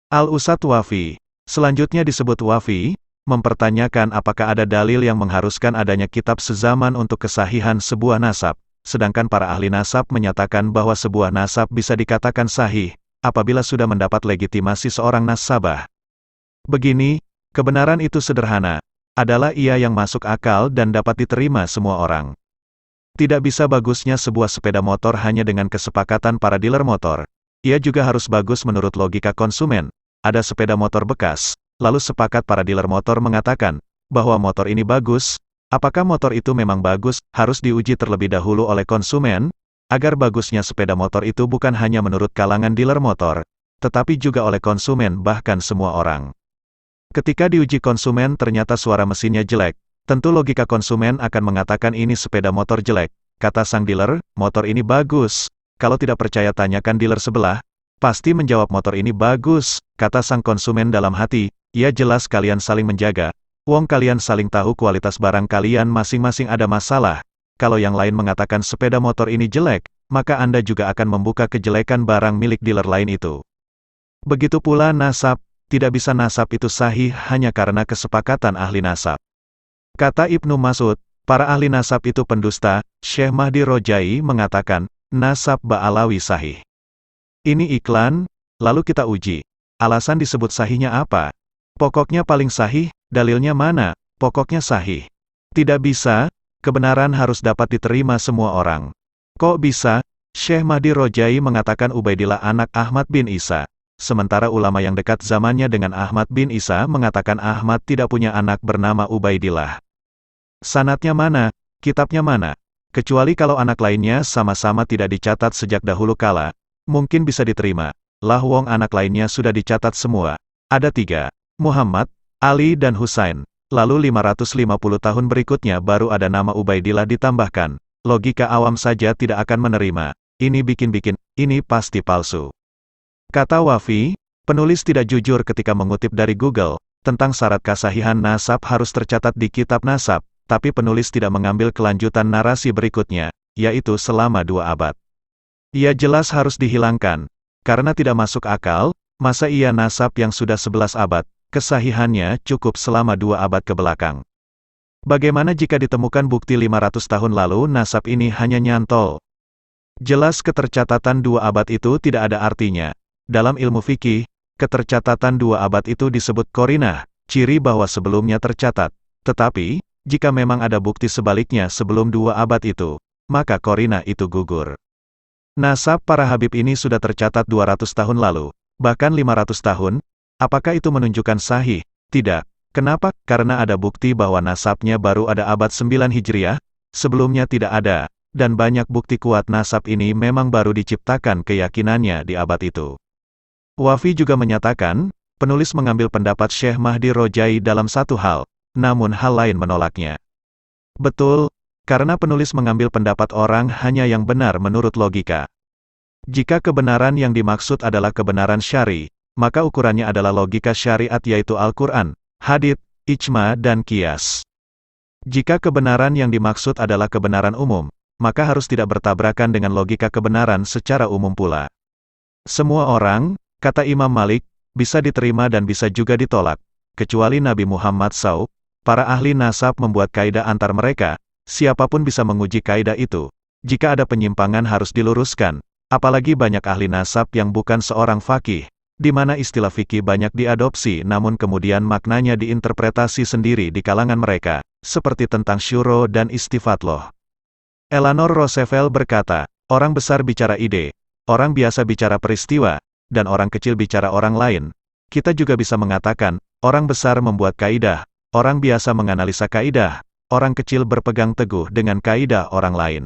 Al-Ustadz Wafi. Selanjutnya disebut Wafi, mempertanyakan apakah ada dalil yang mengharuskan adanya kitab sezaman untuk kesahihan sebuah nasab, sedangkan para ahli nasab menyatakan bahwa sebuah nasab bisa dikatakan sahih, apabila sudah mendapat legitimasi seorang nasabah. Begini, kebenaran itu sederhana, adalah ia yang masuk akal dan dapat diterima semua orang. Tidak bisa bagusnya sebuah sepeda motor hanya dengan kesepakatan para dealer motor. Ia juga harus bagus menurut logika konsumen. Ada sepeda motor bekas, lalu sepakat para dealer motor mengatakan bahwa motor ini bagus. Apakah motor itu memang bagus, harus diuji terlebih dahulu oleh konsumen, agar bagusnya sepeda motor itu bukan hanya menurut kalangan dealer motor, tetapi juga oleh konsumen bahkan semua orang. Ketika diuji konsumen ternyata suara mesinnya jelek, tentu logika konsumen akan mengatakan ini sepeda motor jelek. Kata sang dealer, motor ini bagus. Kalau tidak percaya tanyakan dealer sebelah, pasti menjawab motor ini bagus. Kata sang konsumen dalam hati, ya jelas kalian saling menjaga. Wong kalian saling tahu kualitas barang kalian masing-masing ada masalah. Kalau yang lain mengatakan sepeda motor ini jelek, maka Anda juga akan membuka kejelekan barang milik dealer lain itu. Begitu pula nasab, tidak bisa nasab itu sahih hanya karena kesepakatan ahli nasab. Kata Ibnu Mas'ud, para ahli nasab itu pendusta. Syekh Mahdi Rojai mengatakan, nasab Ba'alawi sahih. Ini iklan, lalu kita uji. Alasan disebut sahihnya apa? Pokoknya paling sahih, dalilnya mana? Pokoknya sahih. Tidak bisa, kebenaran harus dapat diterima semua orang. Kok bisa? Syekh Mahdi Rojai mengatakan Ubaidillah anak Ahmad bin Isa. Sementara ulama yang dekat zamannya dengan Ahmad bin Isa mengatakan Ahmad tidak punya anak bernama Ubaidillah. Sanadnya mana? Kitabnya mana? Kecuali kalau anak lainnya sama-sama tidak dicatat sejak dahulu kala, mungkin bisa diterima. Lah wong anak lainnya sudah dicatat semua. Ada 3. Muhammad, Ali dan Husain. Lalu 550 tahun berikutnya baru ada nama Ubaidillah ditambahkan. Logika awam saja tidak akan menerima. Ini bikin-bikin, ini pasti palsu. Kata Wafi, penulis tidak jujur ketika mengutip dari Google, tentang syarat kesahihan nasab harus tercatat di kitab nasab, tapi penulis tidak mengambil kelanjutan narasi berikutnya, yaitu selama 2 abad. Ia jelas harus dihilangkan. Karena tidak masuk akal, masa ia nasab yang sudah 11 abad, kesahihannya cukup selama 2 abad ke belakang. Bagaimana jika ditemukan bukti 500 tahun lalu nasab ini hanya nyantol? Jelas ketercatatan 2 abad itu tidak ada artinya. Dalam ilmu fikih, ketercatatan 2 abad itu disebut qorinah, ciri bahwa sebelumnya tercatat. Tetapi, jika memang ada bukti sebaliknya sebelum 2 abad itu, maka qorinah itu gugur. Nasab para Habib ini sudah tercatat 200 tahun lalu, bahkan 500 tahun. Apakah itu menunjukkan sahih? Tidak. Kenapa? Karena ada bukti bahwa nasabnya baru ada abad 9 Hijriah, sebelumnya tidak ada, dan banyak bukti kuat nasab ini memang baru diciptakan keyakinannya di abad itu. Wafi juga menyatakan, penulis mengambil pendapat Syekh Mahdi Rojai dalam satu hal, namun hal lain menolaknya. Betul, karena penulis mengambil pendapat orang hanya yang benar menurut logika. Jika kebenaran yang dimaksud adalah kebenaran syari, maka ukurannya adalah logika syariat yaitu Al-Quran, hadits, ijma dan qiyas. Jika kebenaran yang dimaksud adalah kebenaran umum, maka harus tidak bertabrakan dengan logika kebenaran secara umum pula. Semua orang, kata Imam Malik, bisa diterima dan bisa juga ditolak, kecuali Nabi Muhammad SAW. Para ahli nasab membuat kaidah antar mereka. Siapapun bisa menguji kaidah itu. Jika ada penyimpangan harus diluruskan. Apalagi banyak ahli nasab yang bukan seorang faqih, di mana istilah fikih banyak diadopsi namun kemudian maknanya diinterpretasi sendiri di kalangan mereka, seperti tentang syuro dan istifatloh. Eleanor Roosevelt berkata, orang besar bicara ide, orang biasa bicara peristiwa, dan orang kecil bicara orang lain. Kita juga bisa mengatakan, orang besar membuat kaidah, orang biasa menganalisa kaidah, orang kecil berpegang teguh dengan kaidah orang lain.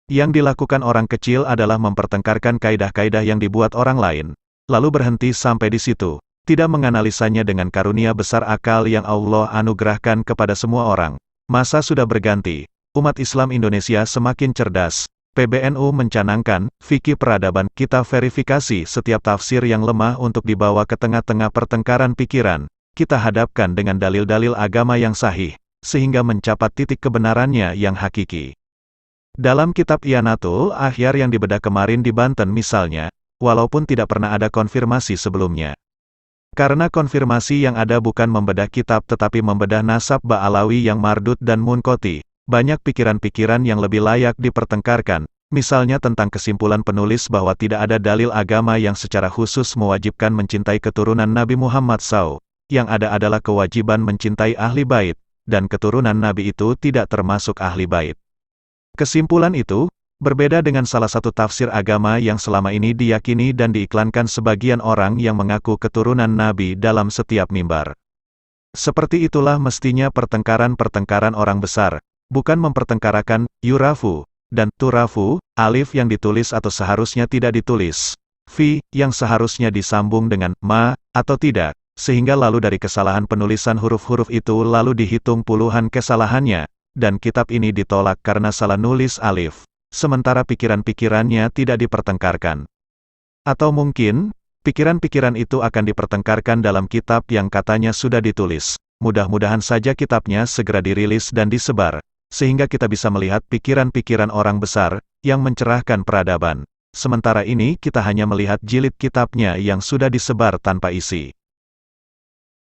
Yang dilakukan orang kecil adalah mempertengkarkan kaidah-kaidah yang dibuat orang lain, lalu berhenti sampai di situ, tidak menganalisanya dengan karunia besar akal yang Allah anugerahkan kepada semua orang. Masa sudah berganti, umat Islam Indonesia semakin cerdas. PBNU mencanangkan, fikih peradaban, kita verifikasi setiap tafsir yang lemah untuk dibawa ke tengah-tengah pertengkaran pikiran, kita hadapkan dengan dalil-dalil agama yang sahih, sehingga mencapai titik kebenarannya yang hakiki. Dalam kitab I'anatul Akhyar yang dibedah kemarin di Banten misalnya, walaupun tidak pernah ada konfirmasi sebelumnya, Karena konfirmasi yang ada bukan membedah kitab tetapi membedah nasab Ba'alawi yang Mardud dan Munqoti, banyak pikiran-pikiran yang lebih layak dipertengkarkan, misalnya tentang kesimpulan penulis bahwa tidak ada dalil agama yang secara khusus mewajibkan mencintai keturunan Nabi Muhammad SAW, yang ada adalah kewajiban mencintai ahli bait, dan keturunan Nabi itu tidak termasuk ahli bait. Kesimpulan itu berbeda dengan salah satu tafsir agama yang selama ini diyakini dan diiklankan sebagian orang yang mengaku keturunan Nabi dalam setiap mimbar. Seperti itulah mestinya pertengkaran-pertengkaran orang besar, bukan mempertengkarakan yurafu dan turafu, alif yang ditulis atau seharusnya tidak ditulis, fi yang seharusnya disambung dengan ma atau tidak, sehingga lalu dari kesalahan penulisan huruf-huruf itu lalu dihitung puluhan kesalahannya, dan kitab ini ditolak karena salah nulis alif. Sementara pikiran-pikirannya tidak dipertengkarkan. Atau mungkin, pikiran-pikiran itu akan dipertengkarkan dalam kitab yang katanya sudah ditulis. Mudah-mudahan saja kitabnya segera dirilis dan disebar, sehingga kita bisa melihat pikiran-pikiran orang besar, yang mencerahkan peradaban. Sementara ini kita hanya melihat jilid kitabnya yang sudah disebar tanpa isi.